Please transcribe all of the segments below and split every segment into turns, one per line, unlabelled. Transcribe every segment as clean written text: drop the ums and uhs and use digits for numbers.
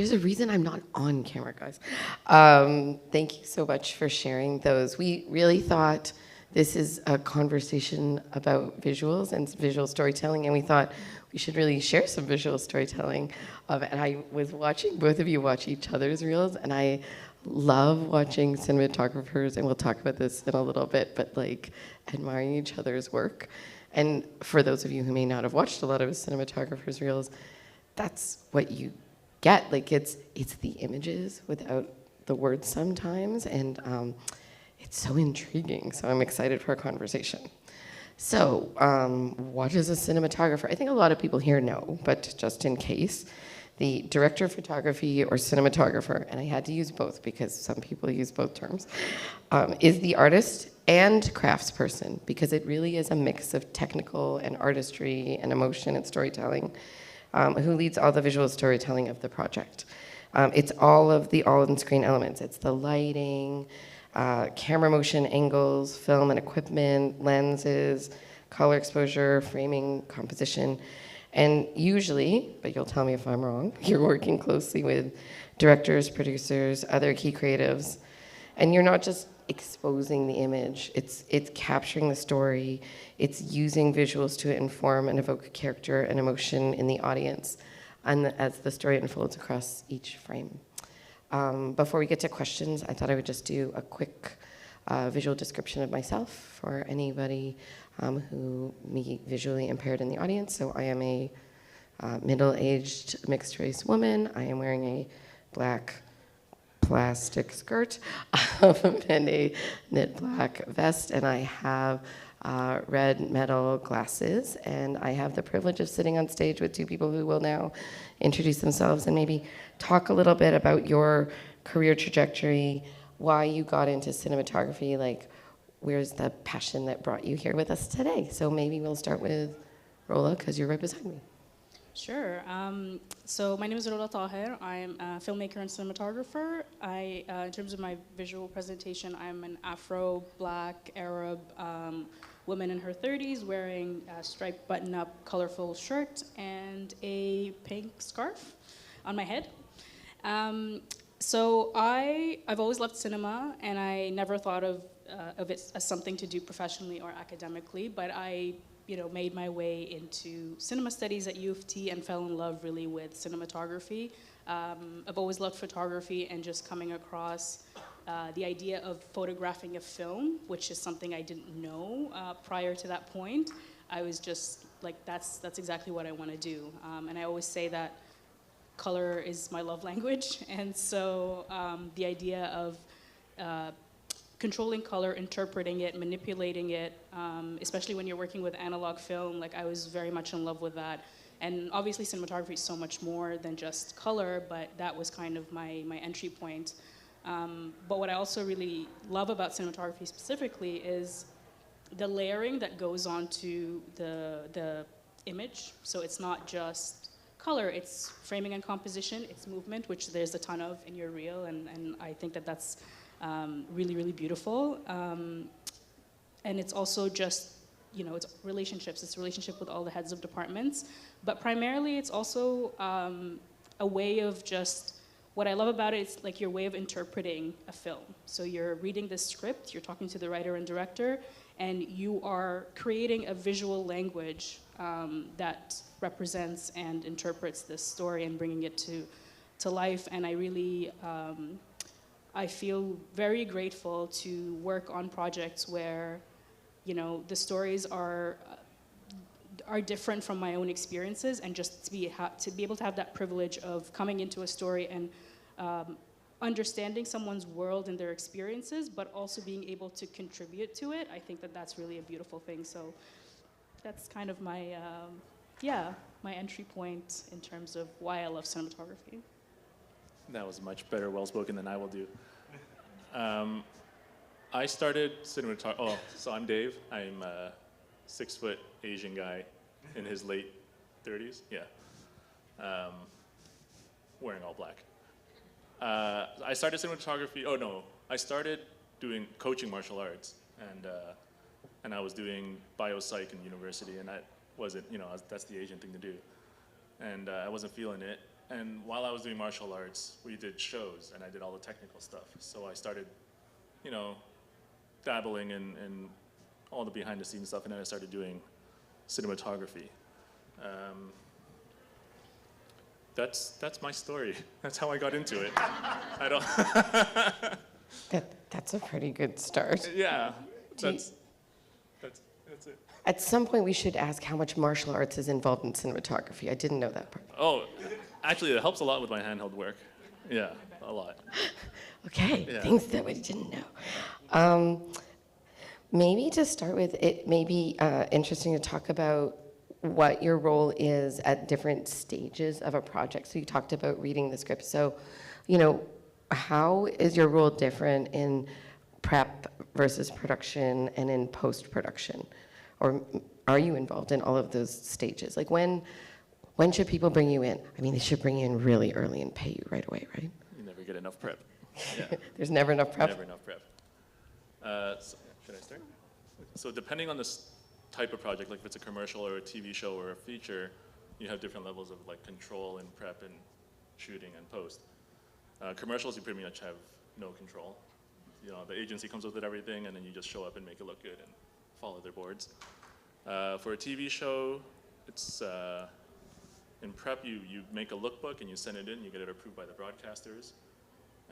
There's a reason I'm not on camera, guys. Thank you so much for sharing those. We really thought this is a conversation about visuals and visual storytelling, and we thought we should really share some visual storytelling. And I was watching both of you watch each other's reels, and I love watching cinematographers, and we'll talk about this in a little bit, but like admiring each other's work. And for those of you who may not have watched a lot of cinematographers' reels, that's what you get. Like it's the images without the words sometimes, and it's so intriguing. So I'm excited for our conversation. So what is a cinematographer? I think a lot of people here know, but just in case, the director of photography or cinematographer, and I had to use both because some people use both terms, is the artist and craftsperson, because it really is a mix of technical and artistry and emotion and storytelling, who leads all the visual storytelling of the project. It's all of the on-screen elements. It's the lighting, camera motion angles, film and equipment, lenses, color exposure, framing, composition. And usually, but you'll tell me if I'm wrong, you're working closely with directors, producers, other key creatives, and you're not just exposing the image, it's capturing the story, it's using visuals to inform and evoke character and emotion in the audience, and as the story unfolds across each frame. Before we get to questions, I thought I would just do a quick visual description of myself for anybody who may be visually impaired in the audience. So I am a middle-aged mixed-race woman. I am wearing a black plastic skirt and a knit black vest, and I have red metal glasses, and I have the privilege of sitting on stage with two people who will now introduce themselves and maybe talk a little bit about your career trajectory, why you got into cinematography, like where's the passion that brought you here with us today. So maybe we'll start with Rolla, because you're right beside me.
Sure. So my name is Rolla Tahir. I'm a filmmaker and cinematographer. In terms of my visual presentation, I'm an Afro, Black, Arab woman in her 30s wearing a striped button-up colorful shirt and a pink scarf on my head. So I've always loved cinema, and I never thought of it as something to do professionally or academically, but I made my way into cinema studies at U of T and fell in love really with cinematography. I've always loved photography, and just coming across the idea of photographing a film, which is something I didn't know prior to that point. I was just like, that's exactly what I want to do. And I always say that color is my love language, and so the idea of controlling color, interpreting it, manipulating it, especially when you're working with analog film, like I was very much in love with that. And obviously cinematography is so much more than just color, but that was kind of my entry point. But what I also really love about cinematography specifically is the layering that goes onto the image. So it's not just color, it's framing and composition, it's movement, which there's a ton of in your reel, and I think that that's really, really beautiful. And it's also just, it's relationships. It's a relationship with all the heads of departments. But primarily, it's also a way of just, what I love about it, it's like your way of interpreting a film. So you're reading the script, you're talking to the writer and director, and you are creating a visual language that represents and interprets this story and bringing it to life. And I really, I feel very grateful to work on projects where, the stories are different from my own experiences, and just to be able to have that privilege of coming into a story and understanding someone's world and their experiences, but also being able to contribute to it. I think that that's really a beautiful thing. So that's kind of my, my entry point in terms of why I love cinematography.
That was much better well-spoken than I will do. I started cinematography. So I'm Dave. I'm a 6-foot Asian guy in his late 30s. Yeah. Wearing all black. I started cinematography. I started coaching martial arts, and I was doing biopsych in university, and that wasn't, that's the Asian thing to do, and I wasn't feeling it. And while I was doing martial arts, we did shows, and I did all the technical stuff. So I started, you know, dabbling in all the behind-the-scenes stuff, and then I started doing cinematography. That's my story. That's how I got into it. I don't.
That's a pretty good start.
Yeah, that's it.
At some point, we should ask how much martial arts is involved in cinematography. I didn't know that part.
Oh, actually, it helps a lot with my handheld work. Yeah, a lot.
Okay,
Yeah.
things that we didn't know. Maybe to start with, it may be interesting to talk about what your role is at different stages of a project. So you talked about reading the script. So, you know, how is your role different in prep versus production and in post-production? Or are you involved in all of those stages? Like when should people bring you in? I mean, they should bring you in really early and pay you right away, right?
You never get enough prep. Yeah.
There's never enough prep?
Never enough prep. So, should I start? So depending on the type of project, like if it's a commercial or a TV show or a feature, you have different levels of like control and prep and shooting and post. Commercials, you pretty much have no control. You know, the agency comes up with everything, and then you just show up and make it look good and follow their boards. For a TV show, it's in prep, you make a lookbook and you send it in, you get it approved by the broadcasters,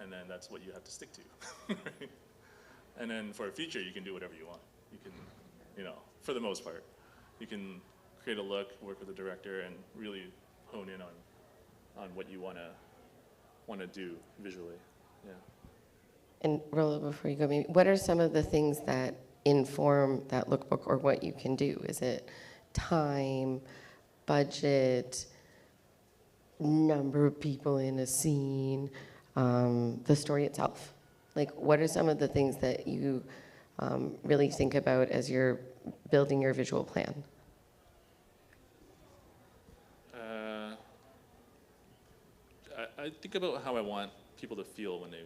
and then that's what you have to stick to. Right? And then for a feature, you can do whatever you want. You can, you know, for the most part, you can create a look, work with the director, and really hone in on what you want to do visually. Yeah.
And Rolla, before you go, maybe, what are some of the things that inform that lookbook or what you can do? Is it time, budget, number of people in a scene, the story itself? Like, what are some of the things that you really think about as you're building your visual plan?
I think about how I want people to feel when they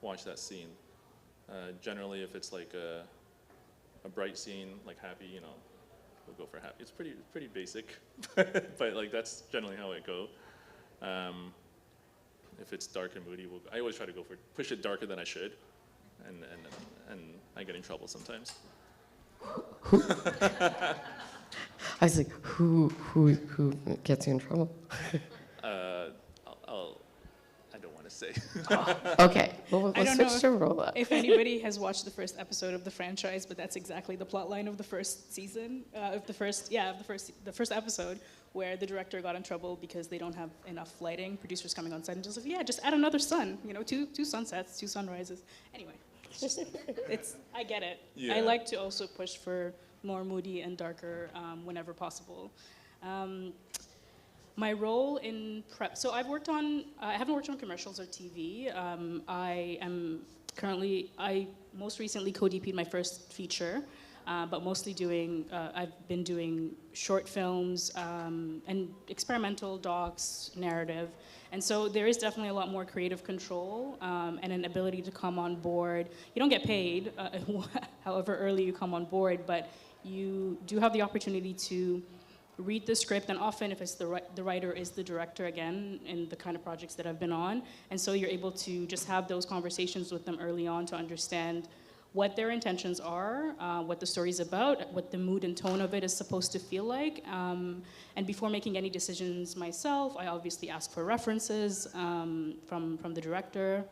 watch that scene. Generally, if it's like a bright scene, like happy, you know, we'll go for happy. It's pretty basic, but like that's generally how it go. If it's dark and moody, I always try to push it darker than I should, and I get in trouble sometimes.
I was like, who gets you in trouble?
I don't want to say.
Okay, we'll
I don't know
switch to Rolla.
if anybody has watched the first episode of the franchise, but that's exactly the plot line of the first season, of the first episode, where the director got in trouble because they don't have enough lighting. Producers coming on set and just like, yeah, just add another sun. You know, two sunsets, two sunrises. Anyway, I get it.
Yeah.
I like to also push for more moody and darker whenever possible. My role in prep, so I haven't worked on commercials or TV. I most recently co-DP'd my first feature, but mostly I've been doing short films and experimental docs, narrative. And so there is definitely a lot more creative control and an ability to come on board. You don't get paid however early you come on board, but you do have the opportunity to read the script, and often if it's the writer is the director again in the kind of projects that I've been on, and so you're able to just have those conversations with them early on to understand what their intentions are, what the story's about, what the mood and tone of it is supposed to feel like, and before making any decisions myself, I obviously ask for references from the director.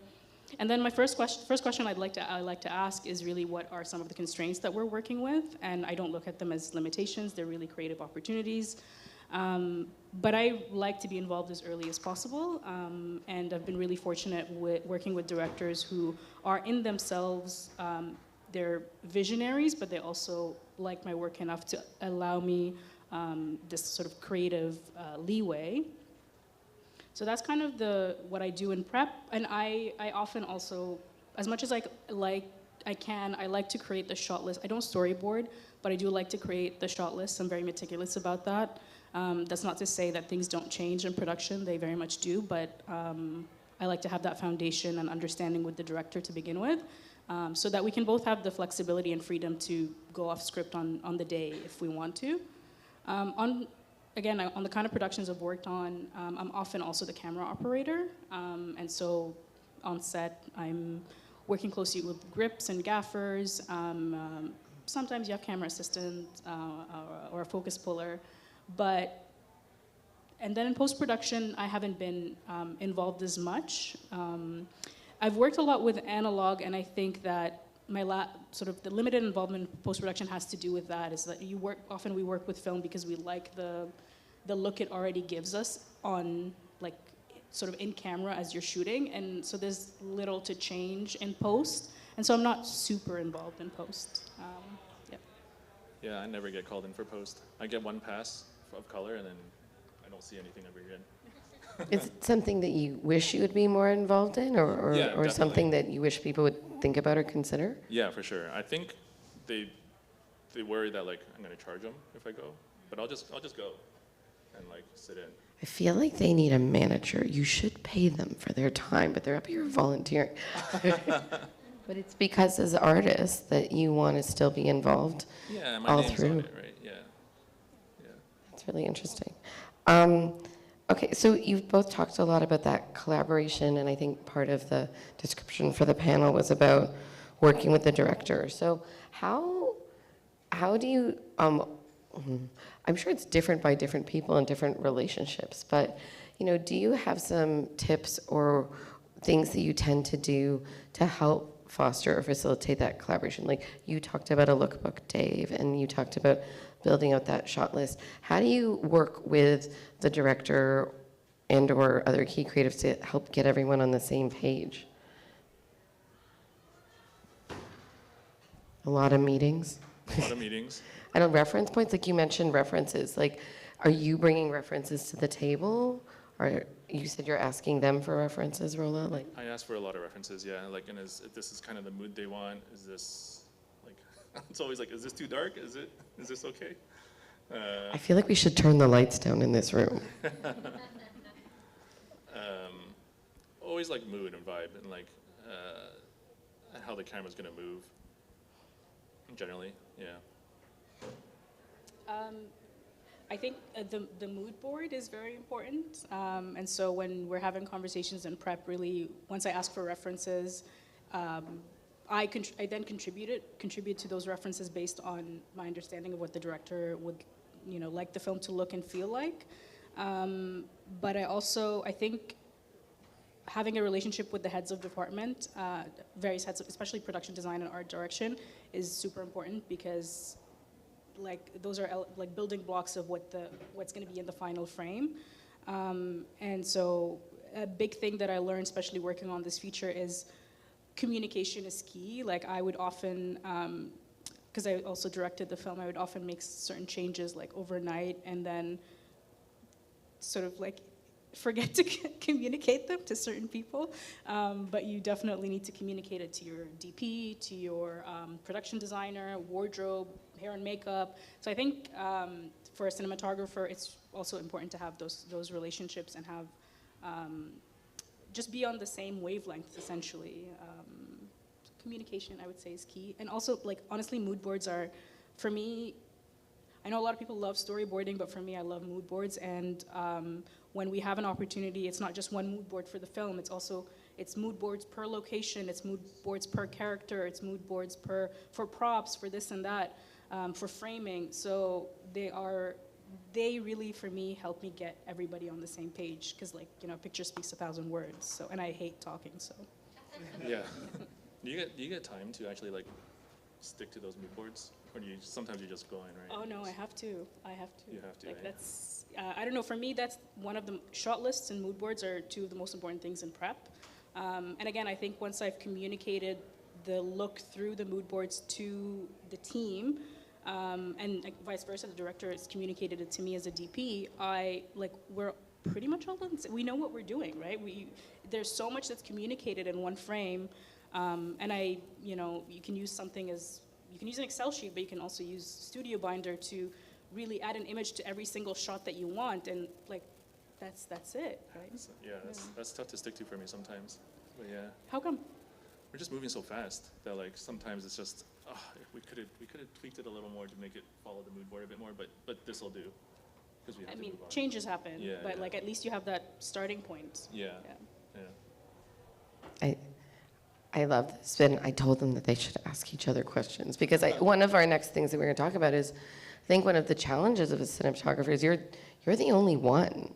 And then my first question I like to ask is really what are some of the constraints that we're working with, and I don't look at them as limitations, they're really creative opportunities. But I like to be involved as early as possible, and I've been really fortunate with working with directors who are in themselves, they're visionaries, but they also like my work enough to allow me this sort of creative leeway. So that's kind of what I do in prep, and I often also, as much as I like to create the shot list. I don't storyboard, but I do like to create the shot list. I'm very meticulous about that. That's not to say that things don't change in production, they very much do, but I like to have that foundation and understanding with the director to begin with, so that we can both have the flexibility and freedom to go off script on the day if we want to. again, on the kind of productions I've worked on, I'm often also the camera operator. And so on set, I'm working closely with grips and gaffers. Sometimes you have camera assistant or a focus puller. And then in post-production, I haven't been involved as much. I've worked a lot with analog, and I think that my sort of the limited involvement in post-production has to do with that, is that often we work with film because we like the look it already gives us on, like, sort of in camera as you're shooting, and so there's little to change in post, and so I'm not super involved in post.
Yeah, I never get called in for post. I get one pass of color, and then I don't see anything ever again.
Is it something that you wish you would be more involved in, or
Yeah, definitely.
something that you wish people would think about or consider?
Yeah, for sure. I think they worry that, like, I'm gonna charge them if I go, but I'll just go and, like, sit in.
I feel like they need a manager. You should pay them for their time, but they're up here volunteering. But it's because as artists that you want to still be involved.
Yeah, my
all
name's
through.
on it, right? Yeah.
That's really interesting. Okay, so you've both talked a lot about that collaboration, and I think part of the description for the panel was about working with the director. So how do you, I'm sure it's different by different people and different relationships, but do you have some tips or things that you tend to do to help foster or facilitate that collaboration? Like you talked about a lookbook, Dave, and you talked about building out that shot list. How do you work with the director and or other key creatives to help get everyone on the same page? A lot of meetings.
A lot of meetings.
I know reference points, like you mentioned references. Like, are you bringing references to the table? Or you said you're asking them for references, Rolla? Like,
I ask for a lot of references, yeah. Like, and if this is kind of the mood they want, is this, like, it's always like, is this too dark? Is this okay?
I feel like we should turn the lights down in this room.
Always like mood and vibe and like how the camera's gonna move. Generally, yeah.
I think the mood board is very important, and so when we're having conversations in prep, really, once I ask for references, I then contribute to those references based on my understanding of what the director would, like the film to look and feel like. But I think having a relationship with the heads of department, various heads, especially production design and art direction, is super important because, like, those are like building blocks of what's going to be in the final frame. And so a big thing that I learned, especially working on this feature, is communication is key. Like I would often, because I also directed the film, I would often make certain changes like overnight and then sort of like forget to communicate them to certain people. But you definitely need to communicate it to your DP, to your production designer, wardrobe, hair and makeup. So I think for a cinematographer, it's also important to have those relationships and have just be on the same wavelength, essentially. Communication, I would say, is key. And also, like, honestly, mood boards are, for me, I know a lot of people love storyboarding, but for me, I love mood boards. And when we have an opportunity, it's not just one mood board for the film, it's mood boards per location, it's mood boards per character, it's mood boards for props, for this and that, for framing. So they really, for me, help me get everybody on the same page, because, like, a picture speaks 1,000 words. So, and I hate talking, so.
Yeah. Do you get time to actually like stick to those mood boards, or sometimes you just go in, right?
Oh no, I have to.
You have to.
Like
right?
that's, I don't know. For me, that's one of the shot lists and mood boards are two of the most important things in prep. And again, I think once I've communicated the look through the mood boards to the team, and like, vice versa, the director has communicated it to me as a DP. We're pretty much all on. We know what we're doing, right? There's so much that's communicated in one frame. And you can use you can use an Excel sheet, but you can also use Studio Binder to really add an image to every single shot that you want, and like, that's it, right?
That's tough to stick to for me sometimes. But yeah.
How come?
We're just moving so fast that like sometimes it's just if we could have tweaked it a little more to make it follow the mood board a bit more, but this will do. because we have
I
to
mean,
move on.
changes happen,
Yeah,
but
yeah.
like at least you have that starting point.
Yeah.
Yeah.
Yeah.
I love this, and I told them that they should ask each other questions because one of our next things that we're going to talk about is, I think one of the challenges of a cinematographer is you're the only one,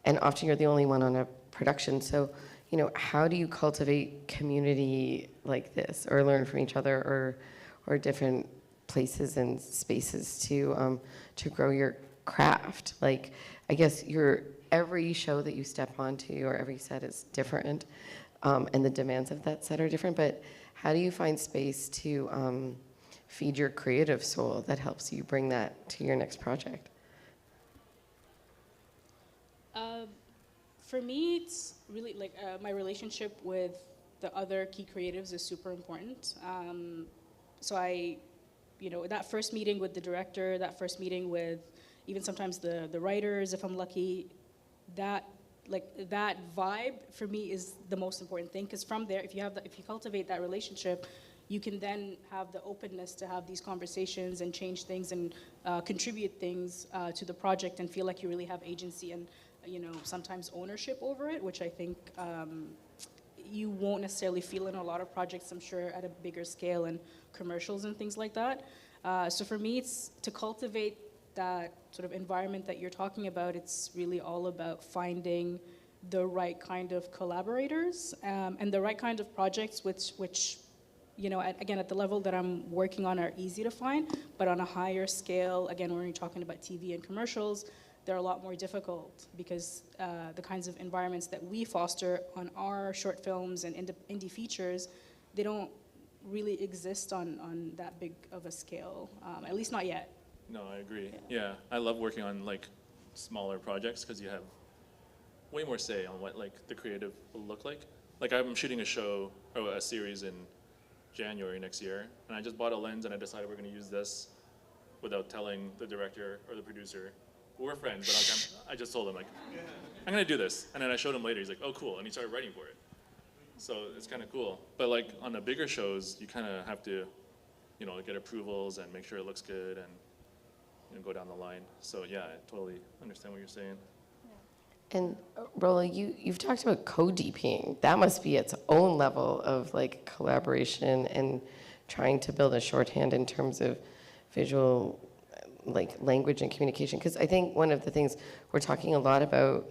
and often you're the only one on a production. So, you know, how do you cultivate community like this, or learn from each other, or different places and spaces to grow your craft? Like, I guess every show that you step onto or every set is different. And the demands of that set are different, but how do you find space to feed your creative soul that helps you bring that to your next project?
For me, it's really like my relationship with the other key creatives is super important. So that first meeting with the director, that first meeting with even sometimes the writers, if I'm lucky, that vibe for me is the most important thing, because from there, if you cultivate that relationship, you can then have the openness to have these conversations and change things and contribute things to the project and feel like you really have agency and sometimes ownership over it, which I think you won't necessarily feel in a lot of projects, I'm sure, at a bigger scale and commercials and things like that. So for me, it's to cultivate that sort of environment that you're talking about. It's really all about finding the right kind of collaborators and the right kind of projects which again, at the level that I'm working on are easy to find, but on a higher scale, again, when you're talking about TV and commercials, they're a lot more difficult because the kinds of environments that we foster on our short films and indie features, they don't really exist on that big of a scale, at least not yet.
No, I agree. Yeah, I love working on like smaller projects because you have way more say on what like the creative will look like. Like I'm shooting a show or a series in January next year, and I just bought a lens and I decided we're going to use this without telling the director or the producer. We're friends, but I just told him like, I'm going to do this, and then I showed him later. He's like, oh, cool, and he started writing for it. So it's kind of cool. But like on the bigger shows, you kind of have to, get approvals and make sure it looks good and go down the line. So yeah, I totally understand what you're saying.
And Rolla, you've talked about co-DPing. That must be its own level of like collaboration and trying to build a shorthand in terms of visual like language and communication. Because I think one of the things we're talking a lot about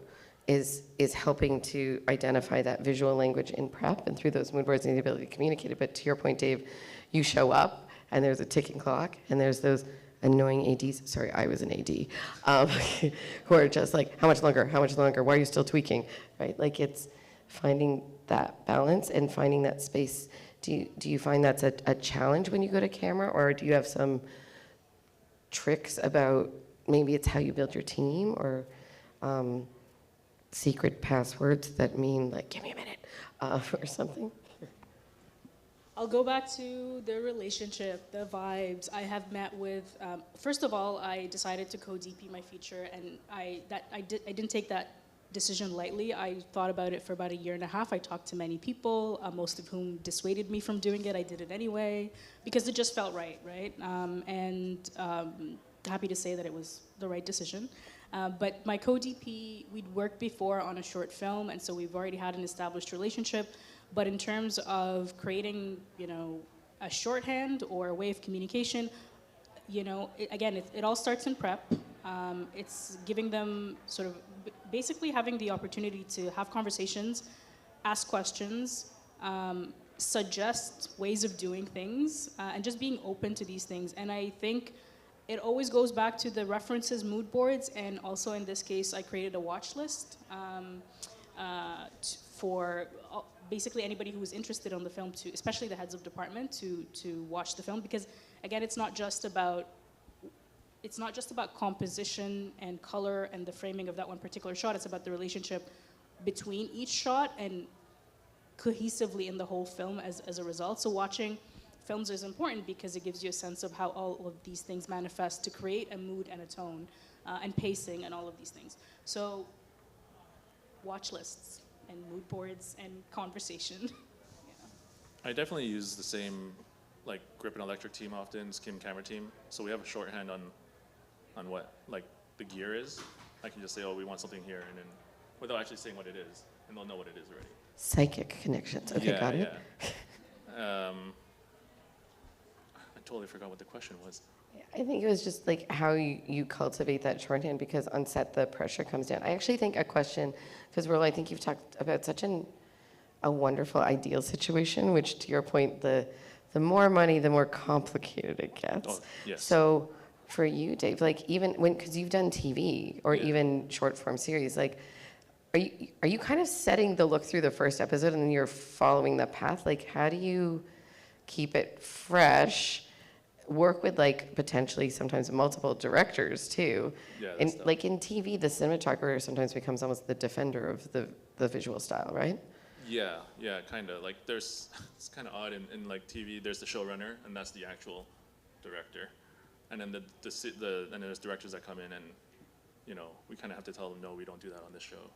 is helping to identify that visual language in prep and through those mood boards and the ability to communicate it. But to your point, Dave, you show up and there's a ticking clock and there's those annoying ADs, sorry, I was an AD, who are just like, how much longer, why are you still tweaking, right? Like it's finding that balance and finding that space. Do you find that's a challenge when you go to camera, or do you have some tricks about, maybe it's how you build your team, or secret passwords that mean like, give me a minute, or something?
I'll go back to the relationship, the vibes. I have met with, first of all, I decided to co-DP my feature, and I didn't take that decision lightly. I thought about it for about 1.5 years. I talked to many people, most of whom dissuaded me from doing it. I did it anyway, because it just felt right? Happy to say that it was the right decision. But my co-DP, we'd worked before on a short film, and so we've already had an established relationship. But in terms of creating, a shorthand or a way of communication, it all starts in prep. It's giving them sort of basically having the opportunity to have conversations, ask questions, suggest ways of doing things, and just being open to these things. And I think it always goes back to the references, mood boards, and also in this case, I created a watch list for basically anybody who was interested on the film, to, especially the heads of department, to watch the film, because again, it's not just about composition and color and the framing of that one particular shot. It's about the relationship between each shot and cohesively in the whole film as a result. So watching films is important because it gives you a sense of how all of these things manifest to create a mood and a tone and pacing and all of these things. So watch lists and mood boards and conversation. Yeah.
I definitely use the same like grip and electric team often, skim camera team. So we have a shorthand on what like the gear is. I can just say, oh, we want something here, and then without actually saying what it is, and they'll know what it is already.
Psychic connections. Okay, got it.
Yeah. I totally forgot what the question was.
I think it was just like how you cultivate that shorthand, because on set the pressure comes down. I actually think a question, because Rolla, I think you've talked about such a wonderful ideal situation, which to your point, the more money, the more complicated it gets.
Oh, yes.
So for you, Dave, like even because you've done TV or even short form series, like are you kind of setting the look through the first episode and then you're following the path? Like how do you keep it fresh? Work with like potentially sometimes multiple directors too.
Yeah,
And
that's tough.
like in TV, the cinematographer sometimes becomes almost the defender of the visual style, right?
Yeah, kind of. Like it's kind of odd in like TV. There's the showrunner, and that's the actual director, and then and there's directors that come in, and we kind of have to tell them, no, we don't do that on this show.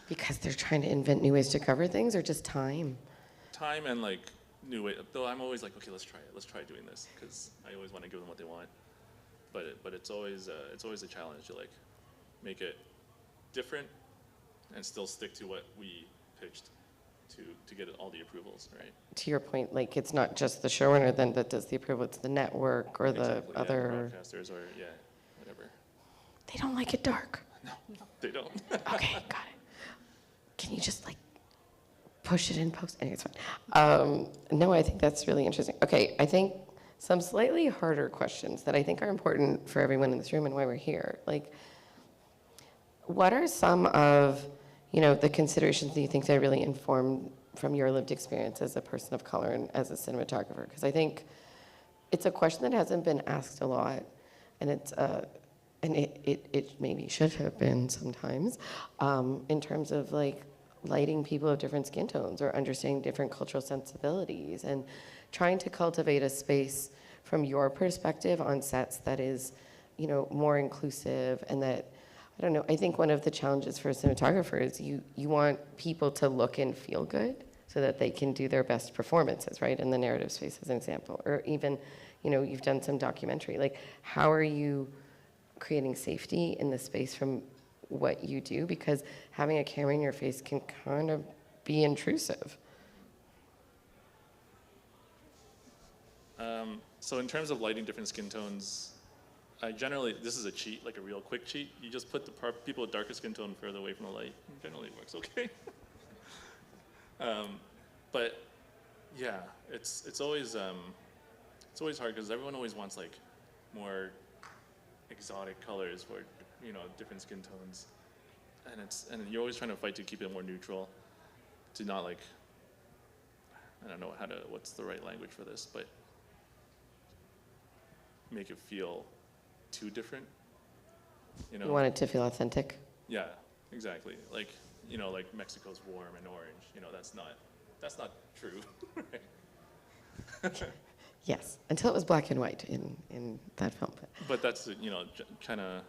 Because they're trying to invent new ways to cover things, or just time.
Time and like new way. Though I'm always like, okay, let's try it. Let's try doing this, because I always want to give them what they want. But it's always a challenge to like make it different and still stick to what we pitched to get all the approvals, right?
To your point, like it's not just the showrunner then that does the approval, it's the network or
Exactly,
the other.
the broadcasters or whatever.
They don't like it dark.
No, they don't.
Okay, got it. Can you just like push it in post? Anyway, it's fine. No, I think that's really interesting. Okay, I think some slightly harder questions that I think are important for everyone in this room and why we're here. Like, what are some of the considerations that you think that really informed from your lived experience as a person of color and as a cinematographer? Because I think it's a question that hasn't been asked a lot, and it maybe should have been sometimes, in terms of like lighting people of different skin tones or understanding different cultural sensibilities and trying to cultivate a space from your perspective on sets that is, more inclusive and that, I don't know, I think one of the challenges for a cinematographer is you want people to look and feel good so that they can do their best performances, right, in the narrative space as an example. Or even, you've done some documentary. Like, how are you creating safety in the space from what you do? Because having a camera in your face can kind of be intrusive.
So in terms of lighting different skin tones, I generally, this is a cheat, like a real quick cheat. You just put the people with darker skin tone further away from the light. Generally it works okay. But yeah, it's always hard because everyone always wants like more exotic colors for different skin tones, and you're always trying to fight to keep it more neutral, to not like, I don't know what's the right language for this, but make it feel too different.
You want it to feel authentic.
Yeah, exactly. Like like Mexico's warm and orange. That's not true. Right?
Yes, until it was black and white in that film.
But that's kind of,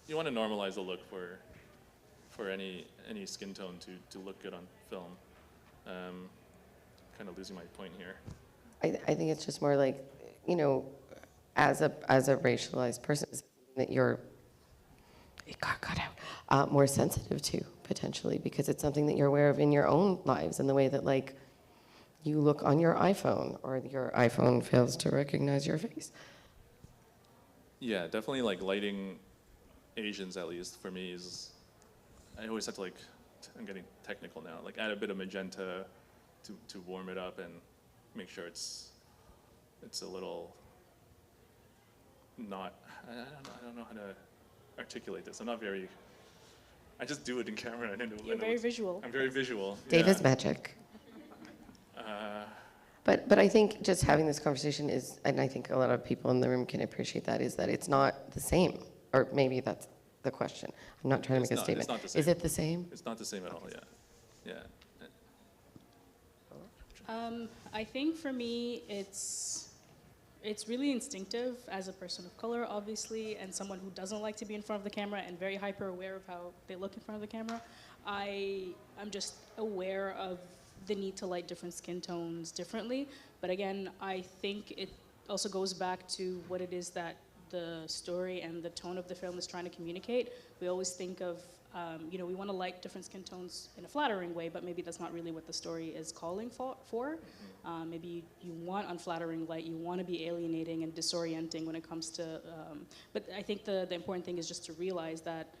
you want to normalize the look for any skin tone to look good on film. Kind of losing my point here.
I think it's just more like, as a racialized person, that it got cut out, more sensitive to potentially, because it's something that you're aware of in your own lives and the way that like you look on your iPhone or your iPhone fails to recognize your face.
Yeah, definitely like lighting Asians, at least for me, is, I always have to like, I'm getting technical now, like add a bit of magenta to warm it up and make sure it's a little not, I don't know how to articulate this. I just do it in camera.
You're very visual.
I'm very visual.
Dave
yeah.
is magic. But I think just having this conversation is, and I think a lot of people in the room can appreciate that, is that it's not the same. Or maybe that's the question. I'm not trying to make a statement.
It's not the same.
Is it the same?
It's not the same at all, yeah.
I think for me, it's really instinctive as a person of color, obviously, and someone who doesn't like to be in front of the camera and very hyper aware of how they look in front of the camera. I'm just aware of the need to light different skin tones differently. But again, I think it also goes back to what it is that the story and the tone of the film is trying to communicate, we always think of, we want to light different skin tones in a flattering way, but maybe that's not really what the story is calling for. Maybe you want unflattering light, you want to be alienating and disorienting when it comes to, but I think the important thing is just to realize that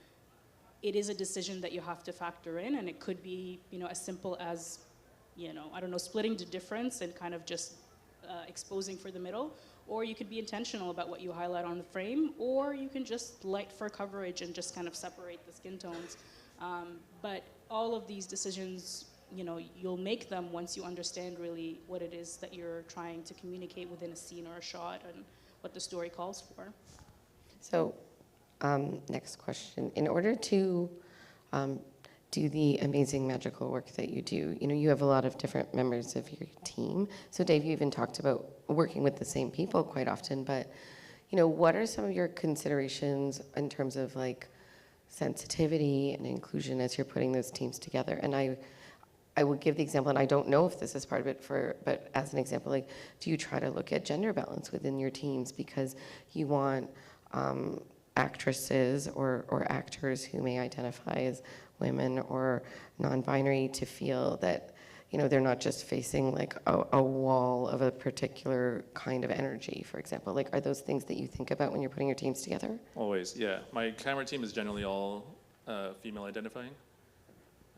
it is a decision that you have to factor in, and it could be, as simple as, I don't know, splitting the difference and kind of just exposing for the middle, or you could be intentional about what you highlight on the frame, or you can just light for coverage and just kind of separate the skin tones. But all of these decisions, you'll make them once you understand really what it is that you're trying to communicate within a scene or a shot and what the story calls for.
So, next question. In order to do the amazing magical work that you do, you have a lot of different members of your team. So Dave, you even talked about working with the same people quite often, but what are some of your considerations in terms of like sensitivity and inclusion as you're putting those teams together? And I will give the example, and I don't know if this is part of it, but as an example, like, do you try to look at gender balance within your teams because you want actresses or actors who may identify as women or non-binary to feel that they're not just facing like a wall of a particular kind of energy, for example? Like, are those things that you think about when you're putting your teams together?
Always, yeah. My camera team is generally all female identifying.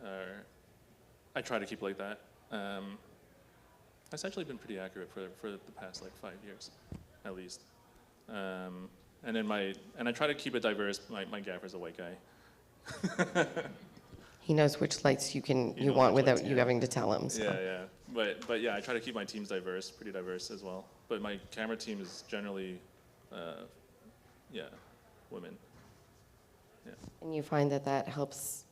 I try to keep like that. It's actually been pretty accurate for the past like 5 years, at least. And then I try to keep it diverse. My gaffer's a white guy.
He knows which lights you want without you having to tell him. So.
Yeah. But yeah, I try to keep my teams diverse, pretty diverse as well. But my camera team is generally, women. Yeah.
And you find that helps,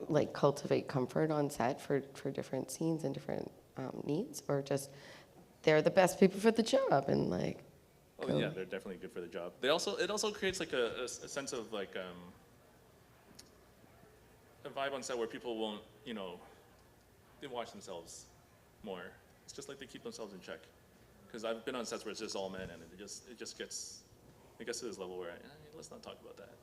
like, cultivate comfort on set for different scenes and different needs, or just they're the best people for the job and like.
Oh yeah, they're definitely good for the job. It also creates like a sense of like a vibe on set where people won't, they watch themselves more. It's just like they keep themselves in check. Because I've been on sets where it's just all men, and it just gets to this level where let's not talk about that,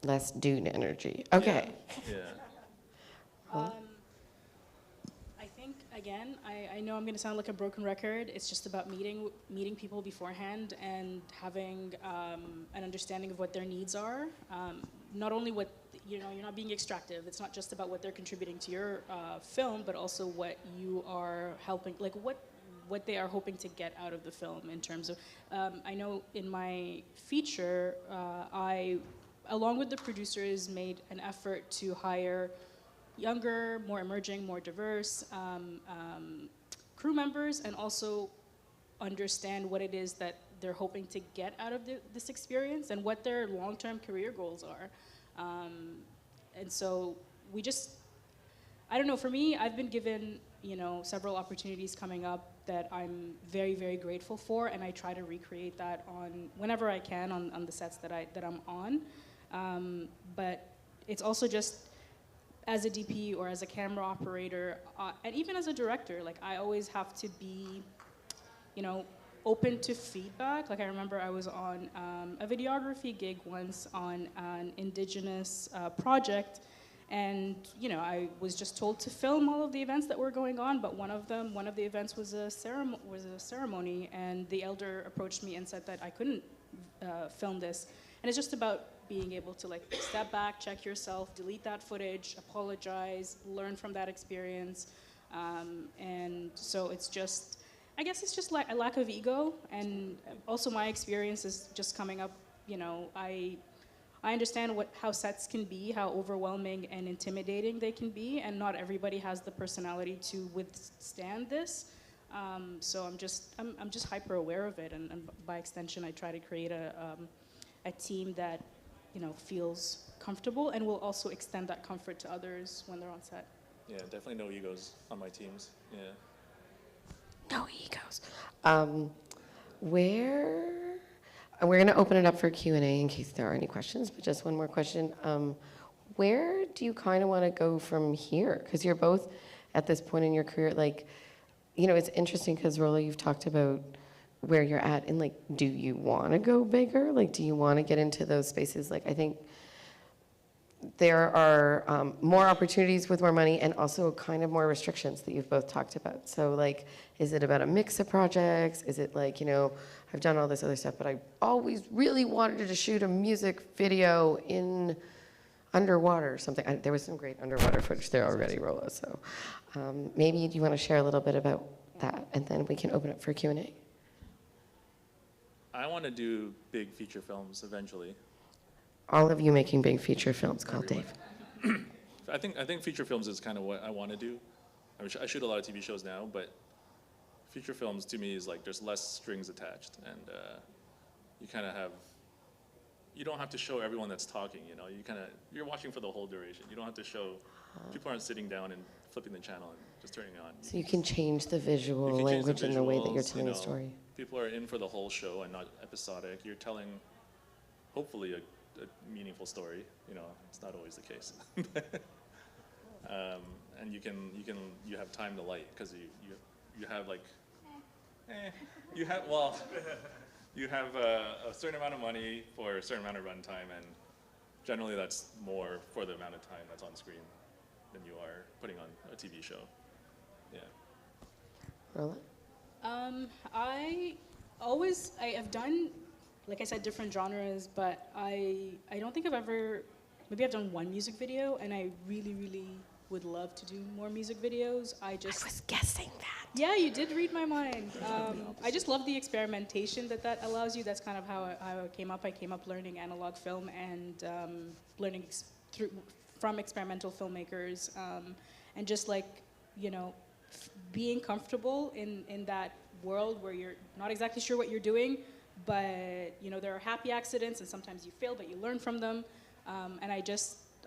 Less dude energy. Okay.
Yeah.
I think, again, I know I'm going to sound like a broken record. It's just about meeting people beforehand and having an understanding of what their needs are. Not only what, you're not being extractive. It's not just about what they're contributing to your film, but also what you are helping, like what they are hoping to get out of the film in terms of, I know in my feature, I, along with the producers, made an effort to hire younger, more emerging, more diverse crew members, and also understand what it is that they're hoping to get out of this experience and what their long-term career goals are. And so we just, I don't know, for me, I've been given, several opportunities coming up that I'm very, very grateful for, and I try to recreate that whenever I can on the sets that I'm on. But it's also just, as a DP or as a camera operator, and even as a director, like, I always have to be, open to feedback. Like, I remember I was on a videography gig once on an Indigenous project, and I was just told to film all of the events that were going on, but one of the events was a ceremony, and the elder approached me and said that I couldn't film this. And it's just about being able to, like, step back, check yourself, delete that footage, apologize, learn from that experience. And so it's just, I guess it's just like a lack of ego, and also my experience is just coming up, I understand how sets can be, how overwhelming and intimidating they can be, and not everybody has the personality to withstand this. So I'm just hyper aware of it, and by extension, I try to create a team that feels comfortable and will also extend that comfort to others when they're on set.
Yeah, definitely no egos on my teams. Yeah.
No egos. We're going to open it up for Q&A in case there are any questions, but just one more question. Where do you kind of want to go from here? Because you're both at this point in your career, like, it's interesting because, Rolla, you've talked about where you're at, and like, do you want to go bigger? Like, do you want to get into those spaces? Like, I think there are more opportunities with more money and also kind of more restrictions that you've both talked about. So like, is it about a mix of projects? Is it like, you know, I've done all this other stuff, but I always really wanted to shoot a music video in underwater or something. There was some great underwater footage there already, Rolla. So maybe you want to share a little bit about that, and then we can open up for Q&A.
I want to do big feature films eventually.
All of you making big feature films, call Dave.
I think feature films is kind of what I want to do. I shoot a lot of TV shows now, but feature films to me is like there's less strings attached, and you kind of have. You don't have to show everyone that's talking. You know, you're watching for the whole duration. You don't have to show. People aren't sitting down and flipping the channel and just turning it on.
So you can change the visual language in the way that you're telling a story.
People are in for the whole show and not episodic. You're telling, hopefully, a meaningful story. You know, it's not always the case. And you have time to light because you have like, you have a certain amount of money for a certain amount of runtime, and generally that's more for the amount of time that's on screen than you are putting on a TV show. Yeah.
Rolla?
I have done, like I said, different genres, but I don't think maybe I've done one music video, and I really, really would love to do more music videos. I was
guessing that.
Yeah, you did read my mind. I just love the experimentation that allows you. That's kind of how I came up. I came up learning analog film and learning from experimental filmmakers, and just like, you know, being comfortable in that world where you're not exactly sure what you're doing, but you know, there are happy accidents and sometimes you fail, but you learn from them. And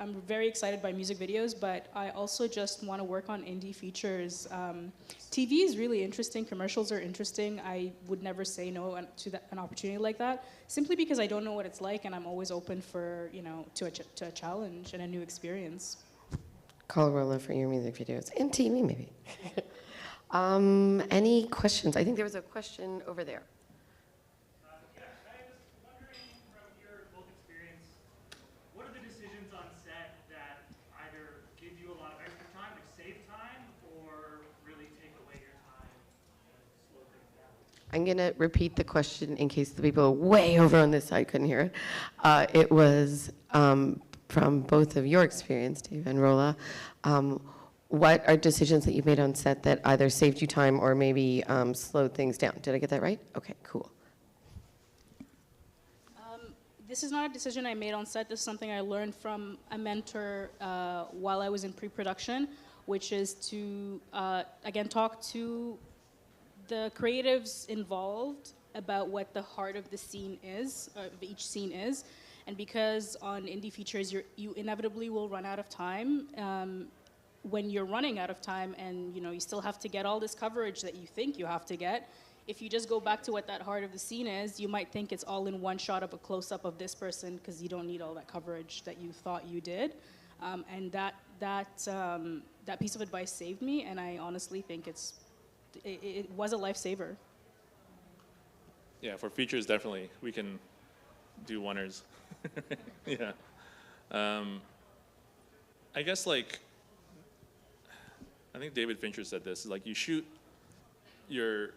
I'm very excited by music videos, but I also just want to work on indie features. TV is really interesting. Commercials are interesting. I would never say no to an opportunity like that, simply because I don't know what it's like, and I'm always open for, you know, to a challenge and a new experience.
Call Rolla for your music videos and TV maybe. Any questions? I think there was a question over there.
Yeah, I was wondering from your both experience, what are the decisions on set that either give you a lot of extra time, like save time, or really take away your time and slow things down?
I'm going to repeat the question in case the people way over on this side couldn't hear it. It was from both of your experience, Dave and Rolla. What are decisions that you've made on set that either saved you time or maybe slowed things down? Did I get that right? Okay, cool.
This is not a decision I made on set. This is something I learned from a mentor while I was in pre-production, which is to, again, talk to the creatives involved about what the heart of the scene is, of each scene is. And because on indie features, you inevitably will run out of time. When you're running out of time and you know you still have to get all this coverage that you think you have to get, if you just go back to what that heart of the scene is, you might think it's all in one shot of a close-up of this person because you don't need all that coverage that you thought you did. And that piece of advice saved me, and I honestly think it was a lifesaver.
Yeah, for features, definitely. We can do oneers. Yeah. I guess, like, I think David Fincher said this, like you shoot your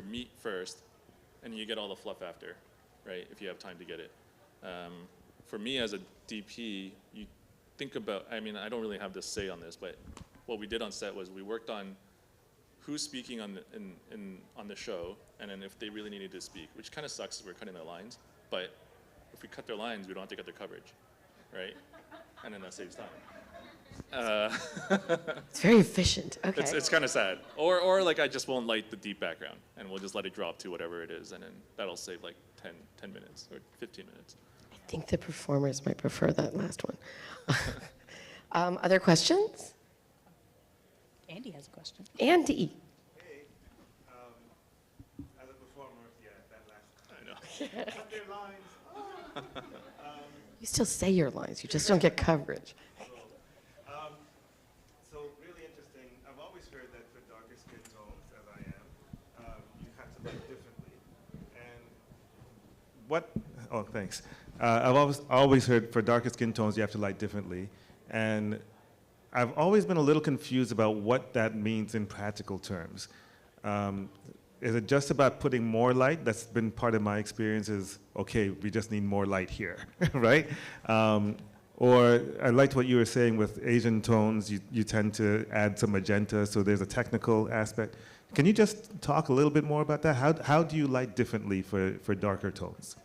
meat first, and you get all the fluff after, right, if you have time to get it. For me as a DP, you think about, I mean, I don't really have this say on this, but what we did on set was we worked on who's speaking on the show, and then if they really needed to speak, which kind of sucks because we're cutting their lines, but if we cut their lines, we don't have to cut their coverage, right? And then that saves time.
It's very efficient. Okay.
It's kind of sad. Or like I just won't light the deep background, and we'll just let it drop to whatever it is, and then that'll save like 10 minutes or 15 minutes.
I think the performers might prefer that last one. Other questions?
Andy has a question.
Andy.
Hey, as a performer, yeah, that last.
I know.
Cut their lines.
You still say your lines, you just don't get coverage.
So really interesting. I've always heard that for darker skin tones, as I am, you have to light differently. Oh, thanks. I've always heard for darker skin tones you have to light differently, and I've always been a little confused about what that means in practical terms. Is it just about putting more light? That's been part of my experience is, okay, we just need more light here, right? Or I liked what you were saying with Asian tones, you tend to add some magenta, so there's a technical aspect. Can you just talk a little bit more about that? How do you light differently for darker tones?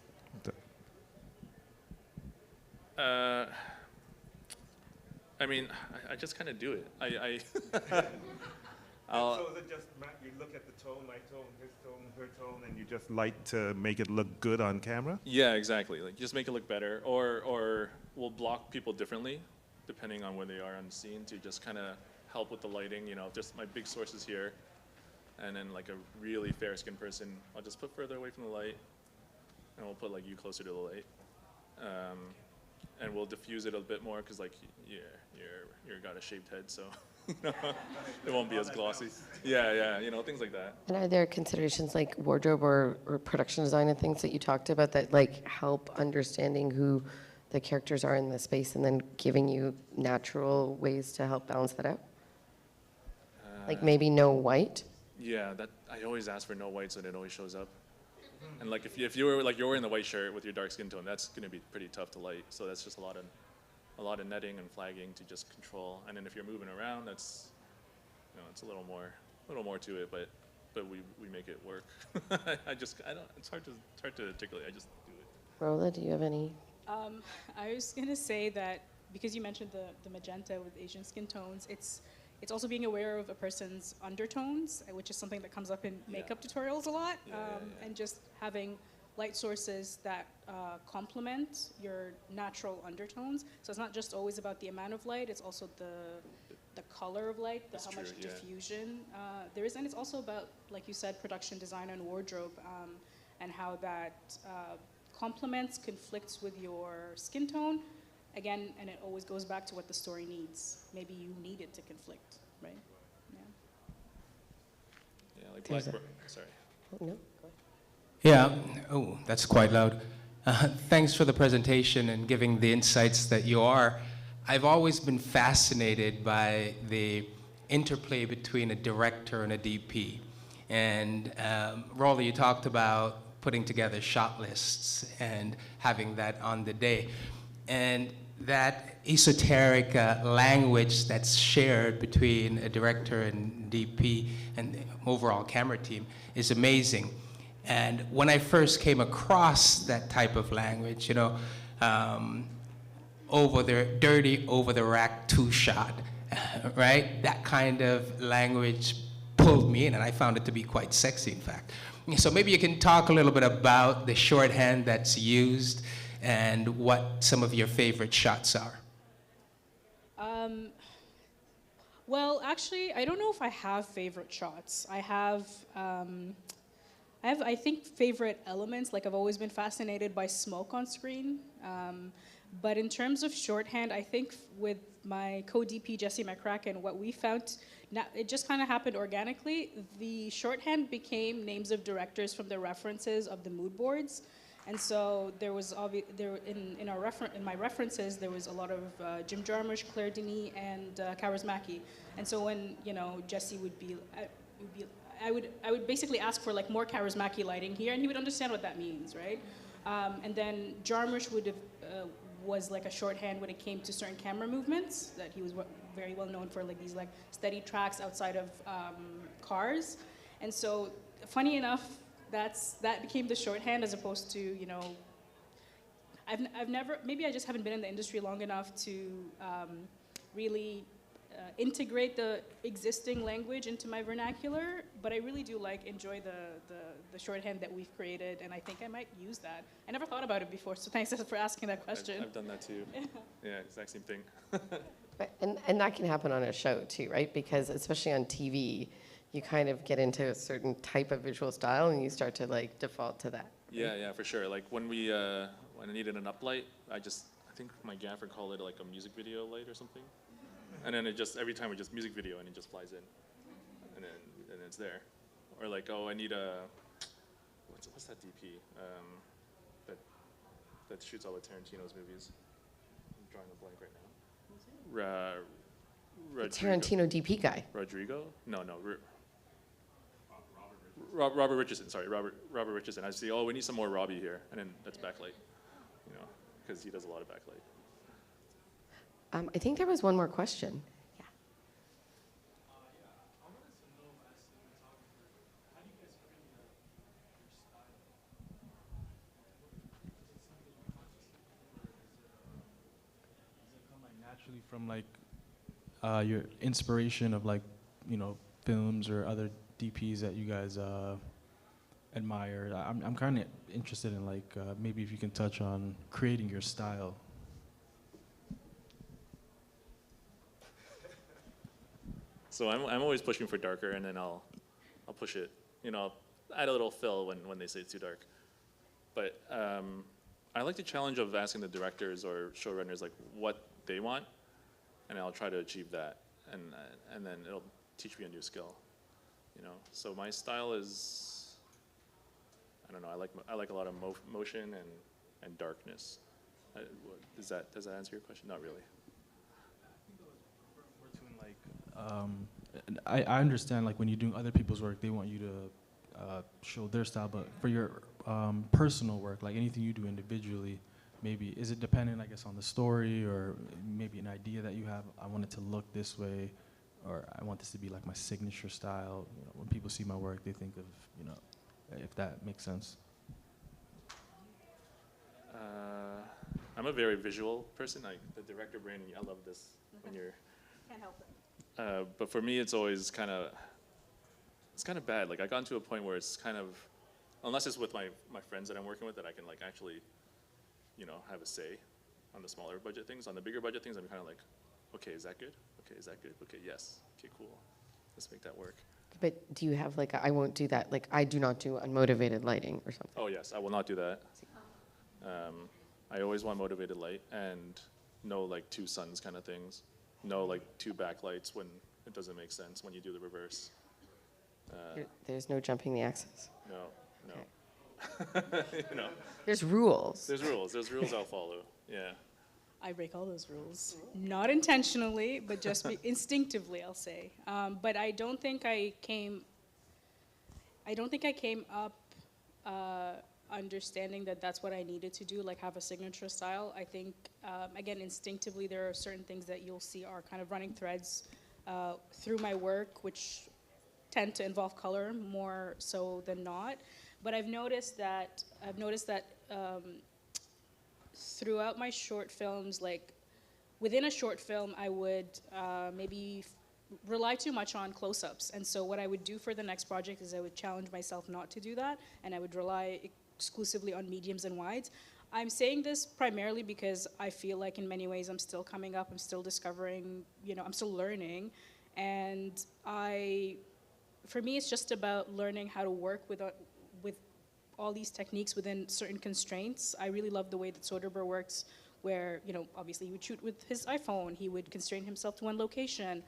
I mean, I just kind of do it.
So is it just you look at the tone, my tone, his tone, her tone, and you just light to make it look good on camera?
Yeah, exactly. Like just make it look better, or we'll block people differently, depending on where they are on the scene, to just kind of help with the lighting. You know, just my big source is here, and then like a really fair-skinned person, I'll just put further away from the light, and we'll put like you closer to the light, and we'll diffuse it a bit more because like you're got a shaved head, so. It won't be as glossy. Yeah, you know, things like that.
And are there considerations like wardrobe or production design and things that you talked about that like help understanding who the characters are in the space and then giving you natural ways to help balance that out? Like maybe no white?
Yeah, that I always ask for no white so that it always shows up. And like if you were like you're wearing the white shirt with your dark skin tone, that's gonna be pretty tough to light. So that's just a lot of netting and flagging to just control. And then if you're moving around, that's, you know, it's a little more to it, but we make it work. It's hard to articulate. I just do it.
Rolla, do you have any?
I was gonna say that because you mentioned the magenta with Asian skin tones, it's also being aware of a person's undertones, which is something that comes up in makeup tutorials a lot, and just having light sources that complement your natural undertones. So it's not just always about the amount of light, it's also the color of light, how much diffusion there is. And it's also about, like you said, production design and wardrobe, and how that complements, conflicts with your skin tone. Again, and it always goes back to what the story needs. Maybe you need it to conflict, right?
Yeah, like black. Sorry.
Oh, no?
Yeah, oh, that's quite loud. Thanks for the presentation and giving the insights that you are. I've always been fascinated by the interplay between a director and a DP. And Rolla, you talked about putting together shot lists and having that on the day. And that esoteric language that's shared between a director and DP and the overall camera team is amazing. And when I first came across that type of language, you know, dirty over the rack two shot, right? That kind of language pulled me in, and I found it to be quite sexy, in fact. So maybe you can talk a little bit about the shorthand that's used and what some of your favorite shots are.
Well, actually, I don't know if I have favorite shots. I have, I think, favorite elements. Like, I've always been fascinated by smoke on screen. But in terms of shorthand, I think with my co-DP, Jesse McCracken, what we found, now, it just kind of happened organically. The shorthand became names of directors from the references of the mood boards. And so there was, in my references, there was a lot of Jim Jarmusch, Claire Denis, and Kaurismäki. And so when, you know, Jesse would be, I would basically ask for like more Kaurismäki lighting here, and he would understand what that means, right? And then Jarmusch was like a shorthand when it came to certain camera movements, that he was very well known for, like these like steady tracks outside of cars. And so, funny enough, that became the shorthand, as opposed to, you know, I've never, maybe I just haven't been in the industry long enough to really integrate the existing language into my vernacular, but I really do enjoy the shorthand that we've created, and I think I might use that. I never thought about it before, so thanks for asking that question.
I've done that too. Yeah, exact same thing.
And that can happen on a show too, right? Because especially on TV, you kind of get into a certain type of visual style and you start to like default to that.
Yeah, for sure. Like when when I needed an uplight, I think my gaffer called it like a music video light or something. And then every time we just music video and it just flies in. And then it's there. Or like, oh, I need a, what's that DP? That that shoots all of Tarantino's movies. I'm drawing a blank right now.
Tarantino DP guy.
Rodrigo? No. Robert Richardson. Sorry, Robert Richardson. I see. Oh, we need some more Robbie here, and then that's backlight. You know, because he does a lot of backlight.
I think there was one more question. Yeah.
Naturally from like your inspiration of like, you know, films or other DPs that you guys admire. I'm kind of interested in like maybe if you can touch on creating your style.
So I'm always pushing for darker, and then I'll push it. You know, I'll add a little fill when they say it's too dark. But I like the challenge of asking the directors or showrunners like what they want, and I'll try to achieve that, and then it'll teach me a new skill. You know, so my style is, I don't know. I like a lot of motion and darkness. Does that answer your question? Not really.
I understand like when you're doing other people's work, they want you to show their style, but for your personal work, like anything you do individually, maybe is it dependent, I guess, on the story or maybe an idea that you have? I want it to look this way, or I want this to be like my signature style. You know, when people see my work, they think of, you know, if that makes sense.
I'm a very visual person. Like the director brain, I love this when you're.
Can't help it.
But for me, it's always kind of bad. Like I got to a point where it's kind of, unless it's with my friends that I'm working with, that I can like actually, you know, have a say on the smaller budget things. On the bigger budget things, I'm kind of like, okay, is that good? Okay, is that good? Okay, yes. Okay, cool. Let's make that work.
But do you have like I won't do that. Like I do not do unmotivated lighting or something.
Oh yes, I will not do that. I always want motivated light and no like two suns kind of things. No like two backlights when it doesn't make sense when you do the reverse.
There's no jumping the axis.
No.
Okay.
You know,
There's rules.
there's rules I'll follow. Yeah.
I break all those rules, not intentionally, but just instinctively, I'll say. But I don't think I came up understanding that that's what I needed to do, like have a signature style. I think, again, instinctively, there are certain things that you'll see are kind of running threads through my work, which tend to involve color more so than not. But I've noticed that throughout my short films, like within a short film, I would maybe rely too much on close-ups. And so what I would do for the next project is I would challenge myself not to do that, and I would rely exclusively on mediums and wides. I'm saying this primarily because I feel like in many ways I'm still coming up, I'm still discovering, you know, I'm still learning. And for me, it's just about learning how to work with all these techniques within certain constraints. I really love the way that Soderbergh works, where, you know, obviously he would shoot with his iPhone, he would constrain himself to one location,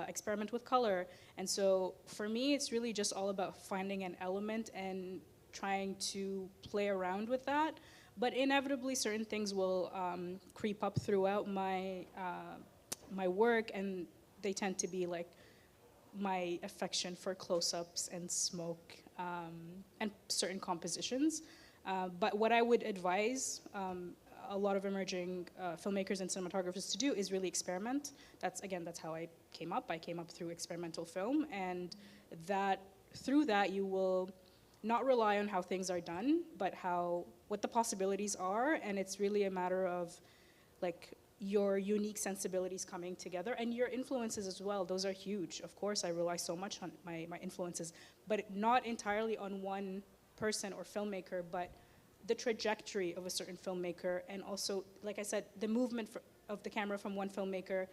experiment with color. And so for me, it's really just all about finding an element and trying to play around with that. But inevitably, certain things will creep up throughout my work, and they tend to be like my affection for close-ups and smoke and certain compositions. But what I would advise a lot of emerging filmmakers and cinematographers to do is really experiment. That's how I came up. I came up through experimental film, and through that you will not rely on how things are done, but what the possibilities are, and it's really a matter of like your unique sensibilities coming together and your influences as well. Those are huge. Of course, I rely so much on my influences, but not entirely on one person or filmmaker, but the trajectory of a certain filmmaker, and also, like I said, the movement of the camera from one filmmaker,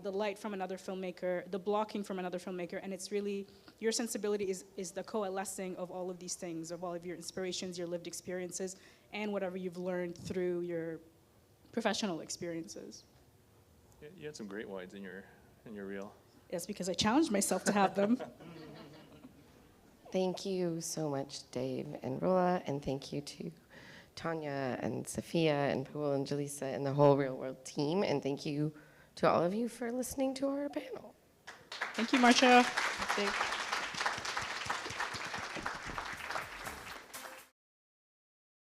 the light from another filmmaker, the blocking from another filmmaker, and it's really, your sensibility is the coalescing of all of these things, of all of your inspirations, your lived experiences, and whatever you've learned through your professional experiences.
Yeah, you had some great wides in your reel.
That's because I challenged myself to have them.
Thank you so much, Dave and Rolla, and thank you to Tanya and Sophia and Pawul and Jaleesa and the whole Reelworld team. And thank you to all of you for listening to our panel.
Thank you, Marcia.
Thanks.